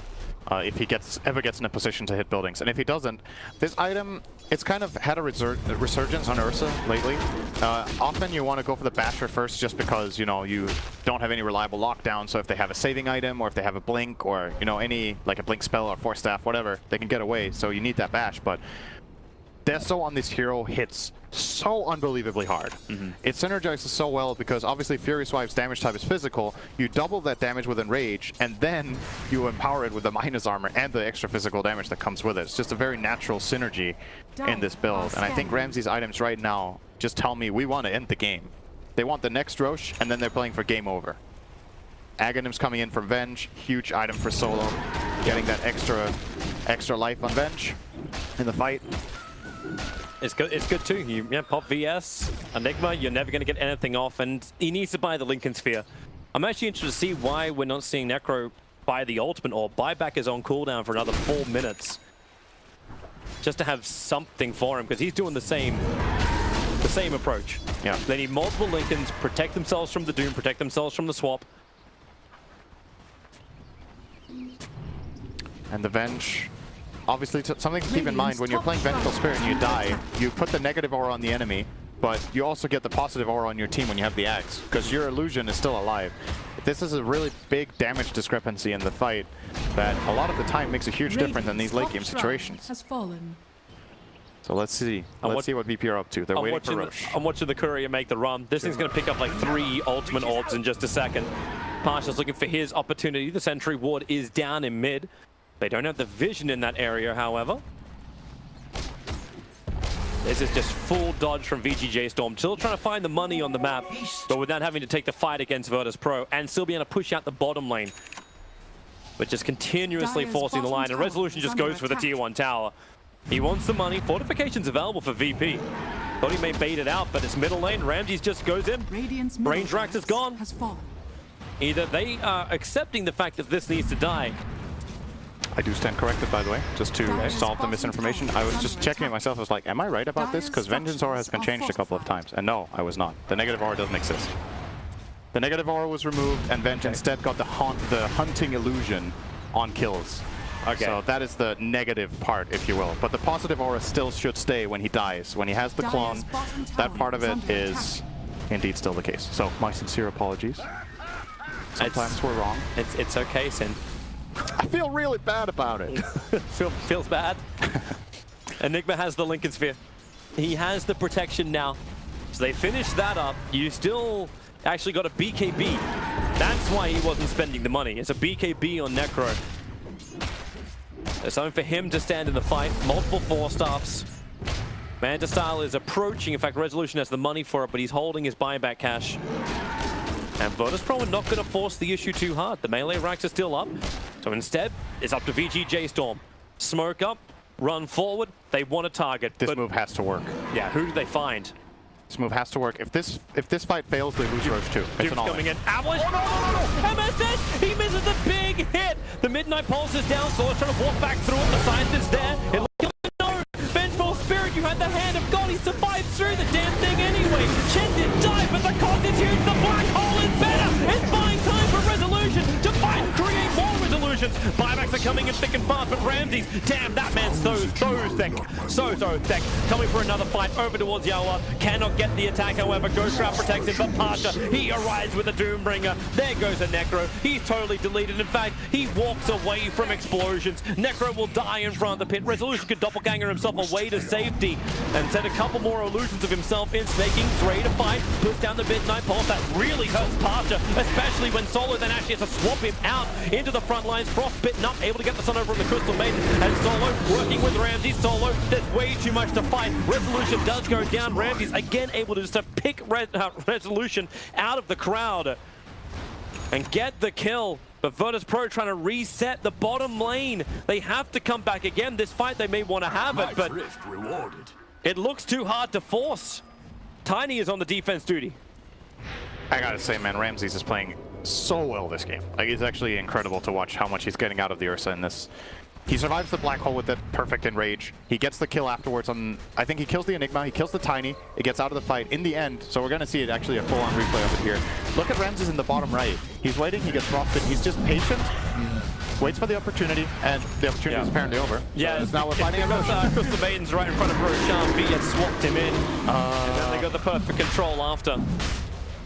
if he ever gets in a position to hit buildings. And if he doesn't, this item, it's kind of had a resurgence on Ursa lately. Often you want to go for the Basher first just because, you know, you don't have any reliable lockdown. So if they have a saving item or if they have a blink or, you know, any, like a blink spell or force staff, whatever, they can get away. So you need that bash. But Deso on this hero hits so unbelievably hard. It synergizes so well because obviously Furious Wipe's damage type is physical. You double that damage with Enrage, and then you empower it with the minus armor and the extra physical damage that comes with it. It's just a very natural synergy in this build. And I think Ramses' items right now just tell me we want to end the game. They want the next Roche, and then they're playing for game over. Aghanim's coming in for Venge, huge item for Solo, getting that extra life on Venge in the fight. It's good too. You pop VS, Enigma, you're never going to get anything off, and he needs to buy the Lincoln Sphere. I'm actually interested to see why we're not seeing Necro buy the ultimate or buyback is on cooldown for another 4 minutes. Just to have something for him, because he's doing the same approach. Yeah. They need multiple Lincolns, protect themselves from the Doom, protect themselves from the swap. And the Venge, obviously something to keep in mind when you're playing Vengeful Spirit and you die, you put the negative aura on the enemy, but you also get the positive aura on your team when you have the Axe, because your illusion is still alive. This is a really big damage discrepancy in the fight that a lot of the time makes a huge difference in these late game situations. So let's see. Let's see what VP are up to. They're waiting for Roche. I'm watching the Courier make the run. This thing's going to pick up like 3 ultimate orbs in just a second. Pasha's looking for his opportunity. The Sentry Ward is down in mid. They don't have the vision in that area, however. This is just full dodge from VGJ Storm. Still trying to find the money on the map, but without having to take the fight against Virtus.pro and still being able to push out the bottom lane. But just continuously forcing the line, and Resolution just goes for the tier 1 tower. He wants the money. Fortification's available for VP. Thought he may bait it out, but it's middle lane. Ramses just goes in. Radiant's Range Rax is gone. has fallen. Either they are accepting the fact that this needs to die. I do stand corrected, by the way, just to solve the misinformation. I was just checking it myself. I was like, am I right about this? Because Vengeance Aura has been changed a couple of times. And no, I was not. The negative aura doesn't exist. The negative aura was removed, and Vengeance instead got the hunting illusion on kills. Okay. So that is the negative part, if you will. But the positive aura still should stay when he dies. When he has the clone, that part of it is indeed still the case. So my sincere apologies. Sometimes we're wrong. It's okay, Sin. I feel really bad about it. Feels bad. Enigma has the Lincoln Sphere. He has the protection now. So they finished that up. You still actually got a BKB. That's why he wasn't spending the money. It's a BKB on Necro. There's something for him to stand in the fight. Multiple 4-staffs. Manta Style is approaching. In fact, Resolution has the money for it, but he's holding his buyback cash. And Virtus.pro are not going to force the issue too hard. The melee racks are still up. So instead, it's up to VGJ Storm. Smoke up, run forward. They want to target. This move has to work. Yeah, who do they find? This move has to work. If this fight fails, they lose Roche too. It's Duke's an all-in. coming in. Avalanche. Oh, no. MSS, he misses the big hit. The Midnight Pulse is down, so trying to walk back through it. The science is there. It looks no. Vengeful Spirit, you had the hand of God. He survived through the damn thing anyway. Chen did die, but the cost is huge. The black hole is better. It's buying time for Resolution to fight and create more resolutions. Buybacks are coming in thick and fast, but Ramses, damn, that man's so thick. So thick. Coming for another fight over towards Yawa. Cannot get the attack, however. Ghost Trap protects him, but Pasha, he arrives with a Doombringer. There goes a Necro. He's totally deleted. In fact, he walks away from explosions. Necro will die in front of the pit. Resolution could doppelganger himself away to safety and set a couple more illusions of himself in snaking. 3 to fight. Puts down the Midnight Pulse. That really hurts Pasha, especially when Solo then actually has to swap him out into the front lines. Frost bitten up, able to get the sun over on the Crystal Maiden. And Solo working with Ramses. Solo, there's way too much to fight. Resolution does go down. Ramses again able to just pick Resolution out of the crowd and get the kill. But Virtus.pro trying to reset the bottom lane. They have to come back again. This fight they may want to have it, but it looks too hard to force. Tiny is on the defense duty. I gotta say, man, Ramses is playing so well this game. Like, it's actually incredible to watch how much he's getting out of the Ursa in this. He survives the black hole with that perfect enrage. He gets the kill afterwards on, I think he kills the Enigma, he kills the Tiny, it gets out of the fight in the end, so we're gonna see it actually a full-on replay of it here. Look at Ramses in the bottom right. He's waiting, he gets frosted, he's just patient, waits for the opportunity, and the opportunity is apparently over. Yeah, so now we're fighting Crystal Maiden's right in front of Roshan. V had swapped him in, and then they got the perfect control after.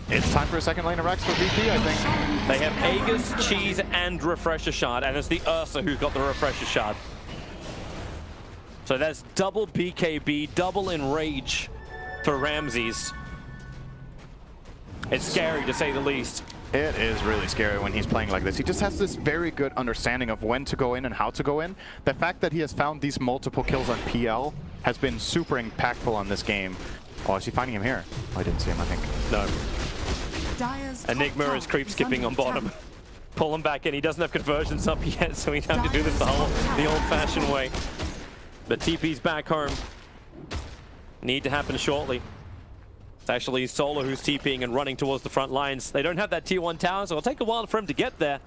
It's time for a second lane of Rex for VP, I think. They have Aegis, Cheese, and Refresher Shard, and it's the Ursa who's got the Refresher Shard. So that's double BKB, double Enrage for Ramses. It's scary to say the least. It is really scary when he's playing like this. He just has this very good understanding of when to go in and how to go in. The fact that he has found these multiple kills on PL has been super impactful on this game. Oh, is he finding him here? Oh, I didn't see him, I think. No. Enigma is creep skipping on bottom. Pull him back in. He doesn't have conversions up yet, so he'd have to do this the old-fashioned way. But TP's back home. Need to happen shortly. It's actually Solo who's TPing and running towards the front lines. They don't have that tier 1 tower, so it'll take a while for him to get there.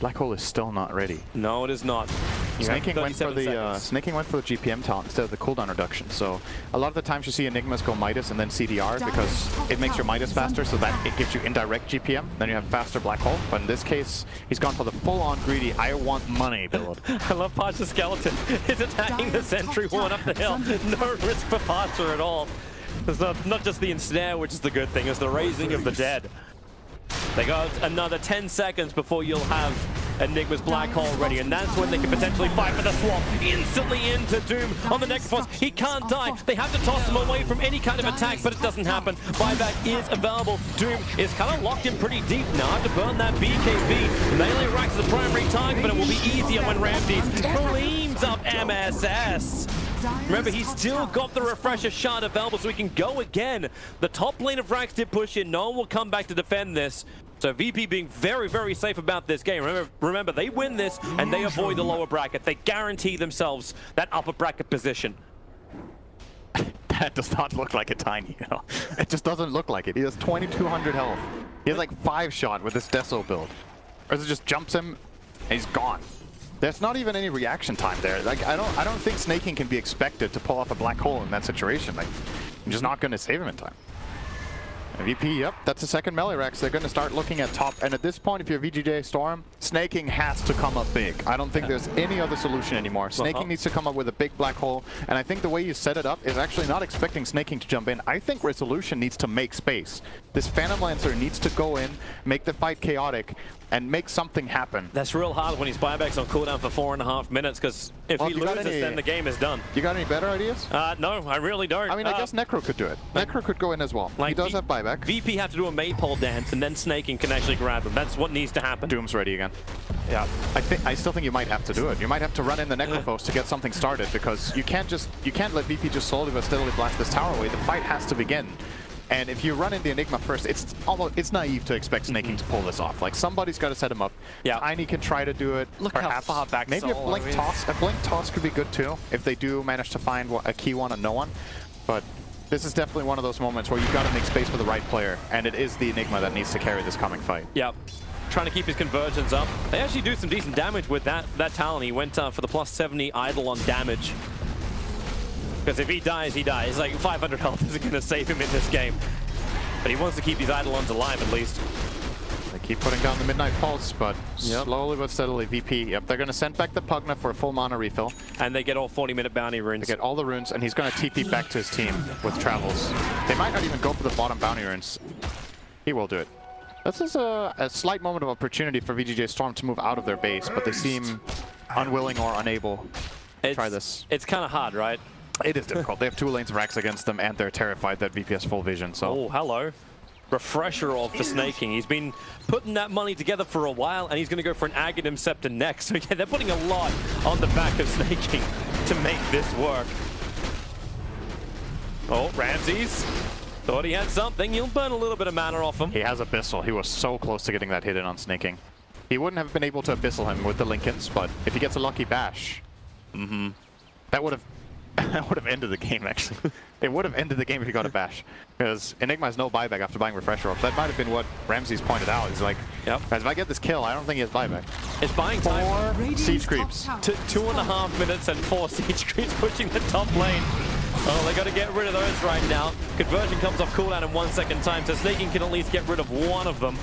Black hole is still not ready. No, it is not. Snaking went for the GPM talent instead of the cooldown reduction. So a lot of the times you see Enigmas go Midas and then CDR because it makes your Midas faster, so that it gives you indirect GPM. Then you have faster black hole. But in this case, he's gone for the full-on greedy, I want money build. I love Pasha's skeleton. He's attacking the sentry one up the hill. No risk for Pasha at all. It's not just the ensnare, which is the good thing, it's the raising of the dead. They got another 10 seconds before you'll have Enigma's black hole ready, and that's when they can potentially fight for the swap. Instantly into Doom on the Necrophos. He can't die. They have to toss him away from any kind of attack, but it doesn't happen. Buyback is available. Doom is kind of locked in pretty deep now. Have to burn that BKB. Melee racks the primary target, but it will be easier when Ramses cleans up MSS. Remember, he's still got the Refresher Shard available, so he can go again. The top lane of Rax did push in. No one will come back to defend this. So VP being very, very safe about this game. Remember, they win this, and they avoid the lower bracket. They guarantee themselves that upper bracket position. That does not look like a Tiny, you know? It just doesn't look like it. He has 2200 health. He has like 5-shot with this Deso build. Ursa just jumps him, and he's gone. There's not even any reaction time there. Like I don't think Snaking can be expected to pull off a black hole in that situation. Like, I'm just not going to save him in time. VP, yep, that's the second melee Rex. They're going to start looking at top, and at this point, if you're VGJ Storm, Snaking has to come up big. I don't think there's any other solution anymore. Snaking needs to come up with a big black hole, and I think the way you set it up is actually not expecting Snaking to jump in. I think Resolution needs to make space. This Phantom Lancer needs to go in, make the fight chaotic, and make something happen. That's real hard when his buyback's on cooldown for 4.5 minutes, because if he loses, then the game is done. You got any better ideas? No, I really don't. I mean, I guess Necro could do it. Necro could go in as well. Like he does have buyback. VP have to do a maypole dance, and then Snaking can actually grab him. That's what needs to happen. Doom's ready again. Yeah. I still think you might have to do it. You might have to run in the Necrophos to get something started, because you can't let VP just slowly but steadily blast this tower away. The fight has to begin. And if you run in the Enigma first, it's naive to expect Snaking to pull this off. Like, somebody's got to set him up. Yeah. Tiny can try to do it. Look perhaps. how far back maybe a Soul blink is. toss. A blink toss could be good too if they do manage to find a key one and no one. But this is definitely one of those moments where you've got to make space for the right player, and it is the Enigma that needs to carry this coming fight. Yep. Trying to keep his conversions up. They actually do some decent damage with that talent. He went for the plus 70 idle on damage. Because if he dies, he dies. Like, 500 health isn't going to save him in this game. But he wants to keep these Eidolons alive, at least. They keep putting down the Midnight Pulse, but slowly but steadily, VP, they're going to send back the Pugna for a full mana refill. And they get all 40-minute bounty runes. They get all the runes, and he's going to TP back to his team with travels. They might not even go for the bottom bounty runes. He will do it. This is a slight moment of opportunity for VGJ Storm to move out of their base, but they seem unwilling or unable to try this. It's kind of hard, right? It is difficult. They have 2 lanes of Rax against them, and they're terrified that VP has full vision. So. Oh, hello. Refresher of the Snaking. He's been putting that money together for a while, and he's going to go for an Aghanim Scepter next. So yeah, they're putting a lot on the back of Snaking to make this work. Oh, Ramses. Thought he had something. He'll burn a little bit of mana off him. He has Abyssal. He was so close to getting that hit in on Snaking. He wouldn't have been able to Abyssal him with the Lincolns, but if he gets a lucky bash, that would have ended the game, actually. It would have ended the game if he got a bash. Because Enigma has no buyback after buying Refresher up. That might have been what Ramses pointed out. He's like, guys, if I get this kill, I don't think he has buyback. It's buying time. 4 siege creeps. 2.5 minutes and 4 siege creeps pushing the top lane. Oh, they got to get rid of those right now. Conversion comes off cooldown in 1 second time, so Snaking can at least get rid of one of them.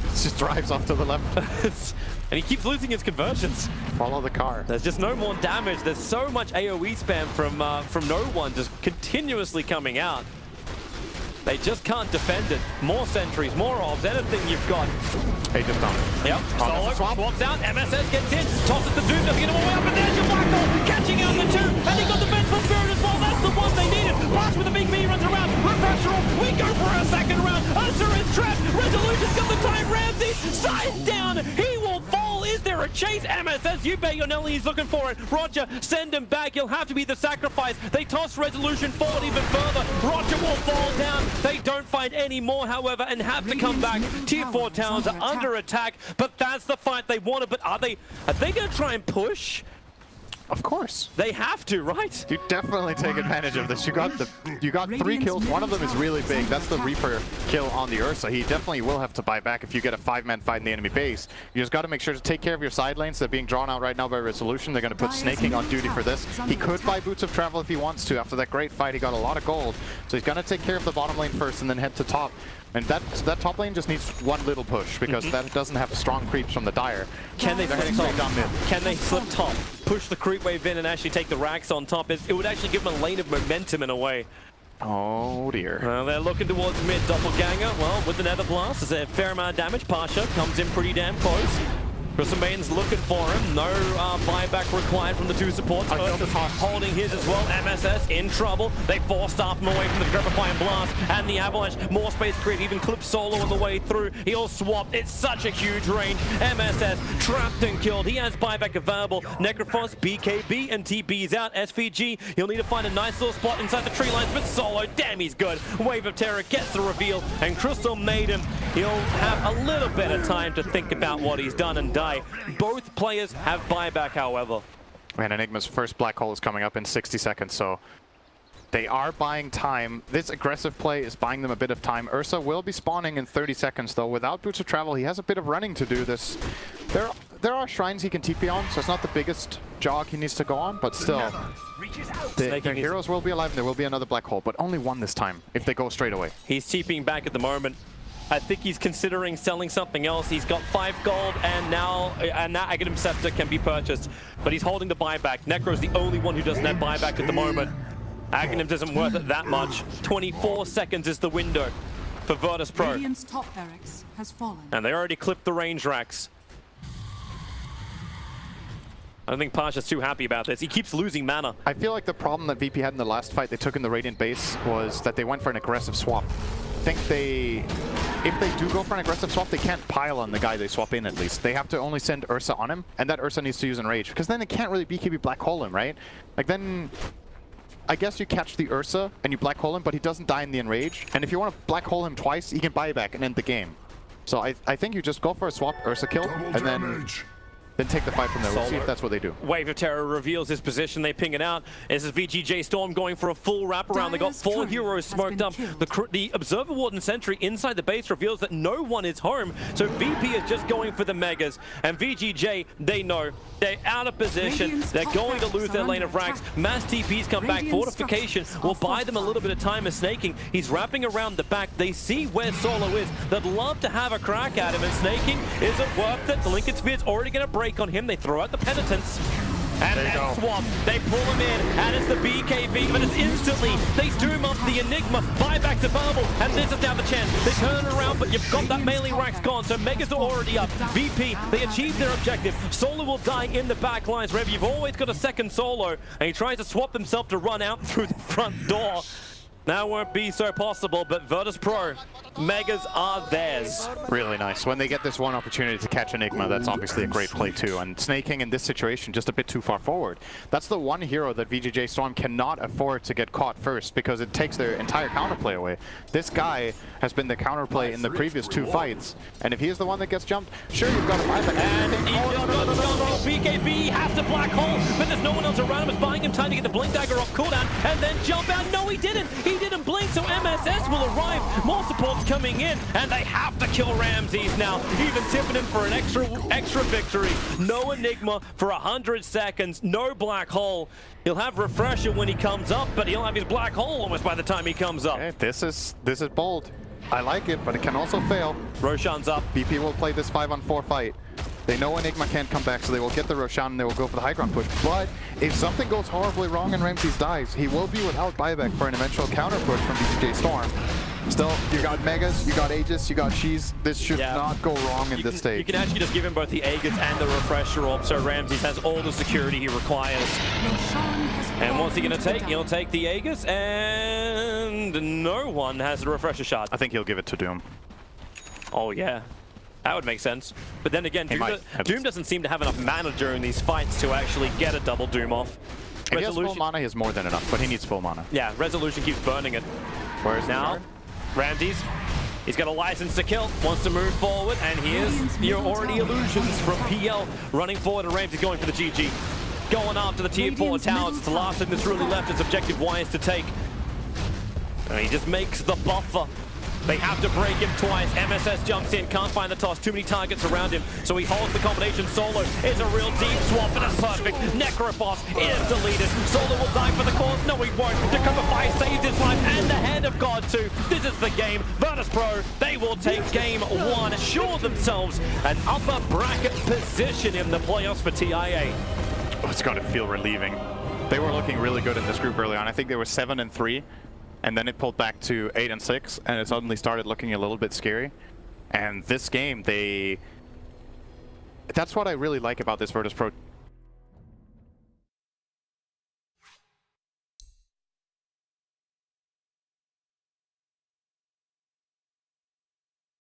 Just drives off to the left. And he keeps losing his conversions. Follow the car. There's just no more damage. There's so much AoE spam from no one just continuously coming out. They just can't defend it. More sentries, more orbs, anything you've got. Hey, just done it. Yep. Solo swaps out. MSS gets in. Tosses the Doom. Doesn't get him away up. And there's your black hole. Catching out the 2. And he got the vengeful spirit as well. That's the one they needed. Blast with a big B runs around. Refresher. We go for a second round. Ursa is trapped. Resolution's got the time. Ramsey side down. He will fall. Is there a chase? MSS, you bet your Nelly he's looking for it. Roger, send him back. He'll have to be the sacrifice. They toss Resolution forward even further. Roger will fall down. They don't find any more, however, and have to come back. Tier 4 towns are under attack, but that's the fight they wanted. But are they going to try and push? Of course. They have to, right? You definitely take advantage of this. You got 3 kills. One of them is really big. That's the Reaper kill on the Ursa. He definitely will have to buy back if you get a 5-man fight in the enemy base. You just got to make sure to take care of your side lanes. They're being drawn out right now by Resolution. They're going to put Snaking on duty for this. He could buy Boots of Travel if he wants to. After that great fight, he got a lot of gold. So he's going to take care of the bottom lane first and then head to top. And that top lane just needs one little push because that doesn't have strong creeps from the Dire. Can they They're flip heading straight down mid. Can they flip top, push the creep wave in and actually take the racks on top? It would actually give them a lane of momentum in a way. Oh dear. Well, they're looking towards mid. Doppelganger, well, with the Nether Blast, there's a fair amount of damage. Pasha comes in pretty damn close. Grisamane's looking for him. No buyback required from the 2 supports. Ursa's holding his as well. MSS in trouble. They forced off him away from the Gripifying Blast and the Avalanche. More space creep. Even clips Solo on the way through. He'll swap. It's such a huge range. MSS trapped and killed. He has buyback available. Necrophos, BKB, and TB's out. SVG, he'll need to find a nice little spot inside the tree lines, but Solo, damn, he's good. Wave of Terror gets the reveal, and Crystal Maiden, he'll have a little bit of time to think about what he's done and done. Both players have buyback, however. Man, Enigma's first black hole is coming up in 60 seconds, so They are buying time. This aggressive play is buying them a bit of time. Ursa will be spawning in 30 seconds though. Without Boots of Travel, he has a bit of running to do this. There are shrines he can TP on, so it's not the biggest jog he needs to go on, but still. The heroes will be alive and there will be another black hole, but only one this time if they go straight away. He's TPing back at the moment. I think he's considering selling something else. He's got 5 gold and now Aghanim Scepter can be purchased, but he's holding the buyback. Necro's the only one who doesn't have buyback at the moment. Aghanim isn't worth it that much. 24 seconds is the window for Virtus.pro. Radiant's top barracks has fallen. And they already clipped the range racks. I don't think Pasha's too happy about this. He keeps losing mana. I feel like the problem that VP had in the last fight they took in the Radiant base was that they went for an aggressive swap. I think if they do go for an aggressive swap, they can't pile on the guy they swap in at least. They have to only send Ursa on him, and that Ursa needs to use Enrage, because then it can't really BKB black hole him, right? Like then, I guess you catch the Ursa and you black hole him, but he doesn't die in the Enrage. And if you want to black hole him twice, he can buy back and end the game. So I think you just go for a swap Ursa kill, and then take the fight from there. We'll see if that's what they do. Wave of Terror reveals his position. They ping it out. This is VGJ Storm going for a full wraparound. They got 4 heroes smoked up. The Observer Warden Sentry inside the base reveals that no one is home. So VP is just going for the Megas. And VGJ, they know. They're out of position. They're going to lose their lane of racks. Mass TPs come back. Fortification will buy them a little bit of time as Snaking. He's wrapping around the back. They see where Solo is. They'd love to have a crack at him. And Snaking isn't worth it. The Lincoln Sphere's already going to break on him. They throw out the penitence and then swap. They pull him in and it's the BKB, but it's instantly they doom up the Enigma. Buyback to Bubble, and this is now the chance. They turn it around, but you've got that melee rack's gone, so Megas are already up. VP, they achieved their objective. Solo will die in the back lines. Rev, you've always got a second Solo, and he tries to swap himself to run out through the front door. That won't be so possible, but Virtus.pro, Megas are theirs. Really nice. When they get this one opportunity to catch Enigma, that's obviously a great play too. And Snaking in this situation just a bit too far forward. That's the one hero that VGJ Storm cannot afford to get caught first because it takes their entire counterplay away. This guy has been the counterplay in the previous 2 fights, and if he is the one that gets jumped, sure, you've got to buy back. And BKB has the black hole, but there's no one else around him. It's buying him time to get the Blink Dagger off cooldown and then jump out. No, he didn't. He didn't blink, so MSS will arrive. More supports coming in, and they have to kill Ramses now. Even tipping him for an extra victory. No Enigma for 100 seconds. No black hole. He'll have Refresher when he comes up, but he'll have his black hole almost by the time he comes up. Okay, this is bold. I like it, but it can also fail. Roshan's up. BP will play this 5-on-4 fight. They know Enigma can't come back, so they will get the Roshan and they will go for the high ground push. But if something goes horribly wrong and Ramses dies, he will be without buyback for an eventual counter push from VGJ Storm. Still, you got Megas, you got Aegis, you got Cheese. This should not go wrong in this stage. You can actually just give him both the Aegis and the Refresher orb, so Ramses has all the security he requires. And what's he going to take? He'll take the Aegis, and no one has the Refresher shot. I think he'll give it to Doom. Oh, yeah. That would make sense. But then again, Doom doesn't seem to have enough mana during these fights to actually get a double Doom off. If he has full mana, he has more than enough, but he needs full mana. Yeah, Resolution keeps burning it. Where's now? Ramses, he's got a license to kill, wants to move forward, and here's your already illusions from PL running forward, and Ramses going for the GG. Going after the tier 4 towers. It's the last thing that's really left is objective-wise to take. And he just makes the buffer. They have to break him twice. MSS jumps in, can't find the toss. Too many targets around him, so he holds the combination. Solo is a real deep swap, and it's perfect. Necrophos is deleted. Solo will die for the cause. No, he won't. Decomify saved his life and the hand of God too. This is the game. Virtus.pro, they will take game 1. Assure themselves an upper bracket position in the playoffs for TI8. Oh, it's got to feel relieving. They were looking really good in this group early on. I think they were 7-3. And then it pulled back to 8-6, and it suddenly started looking a little bit scary. And this game, that's what I really like about this Virtus.pro